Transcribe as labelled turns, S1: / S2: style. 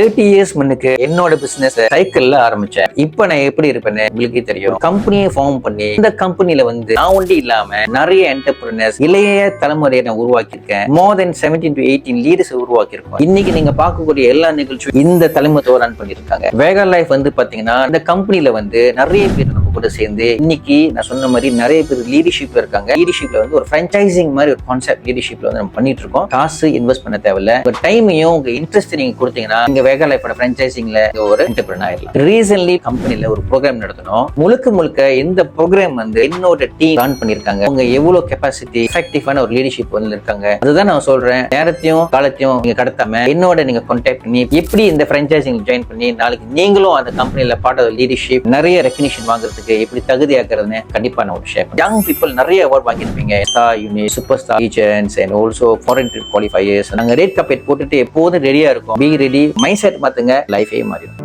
S1: 30 years முன்னுக்கு என்னோட business சைக்கிள்ல ஆரம்பிச்சேன். இப்ப நான் எப்படி இருப்பேன்னு உங்களுக்கே தெரியும். கம்பெனியை ஃபார்ம் பண்ணி இந்த கம்பெனில நான் ஒண்டி இல்லாம நிறைய என்டர்பிரினர்ஸ் இளைய தலைமுறையை நான் உருவாக்கியிருக்கேன். மோர் தென் 17 to 18 லீடர்ஸ் உருவாக்கியிருக்கோம். இன்னைக்கு நீங்க பார்க்கக்கூடிய எல்லா நிகழ்ச்சியும் இந்த தலைமுறை ரன் பண்ணிருக்காங்க. வேகா லைஃப் பாத்தீங்கன்னா இந்த கம்பெனில நிறைய பேர் நம்ம கூட சேர்ந்து இன்னைக்கு நான் சொன்ன மாதிரி நிறைய பேர் லீடர்ஷிப்ல இருக்காங்க. லீடர்ஷிப்ல ஒரு பிரான்சைசிங் மாதிரி ஒரு கான்செப்ட் லீடர்ஷிப்ல நம்ம பண்ணிட்டு இருக்கோம். காசு இன்வெஸ்ட் பண்ண தேவையில்ல. ஒரு டைமையும் உங்க இன்ட்ரெஸ்ட் நீங்க கொடுத்தீங்கன்னா வேகா லைஃபோட பிரான்சைசிங்ல ஒரு என்டர்பிரினர் ஆயிடலாம். ரீசன்ட்லி கம்பெனில ஒரு ப்ரோக்ராம் நடத்தணும். முழுக்க இந்த ப்ரோக்ராம் என்னோட டீம் ரன் பண்ணிருக்காங்க. அவங்க எவ்வளவு கெபாசிட்டி எஃபெக்டிவான ஒரு லீடர்ஷிப் இருக்காங்க. அதுதான் நான் சொல்றேன். நேரத்தையும் காலத்தையும் நீங்க கடத்தாம என்னோட நீங்க கான்டாக்ட் பண்ணி எப்படி இந்த பிரான்சைசிங் ஜாயின் பண்ணி நாளைக்கு நீங்களும் அந்த கம்பெனில பார்ட் ஆஃப் லீடர்ஷிப் நிறைய ரெகக்னிஷன் வாங்குறதுக்கு எப்படி தகுதியாக்குறதுன்னு கண்டிப்பா நான் ஒரு ஷேர் பண்ணேன். யங் பீப்புள் நிறைய அவார்ட் வாங்கியிருப்பீங்க. Star unit, super star agents and also foreign qualifiers. நாங்க ரேட் கார்பெட் போட்டுட்டு எப்போதும் ரெடியா இருக்கும். Be ready. மைண்ட் செட் மாத்துங்க, லைஃபே மாறிடும்.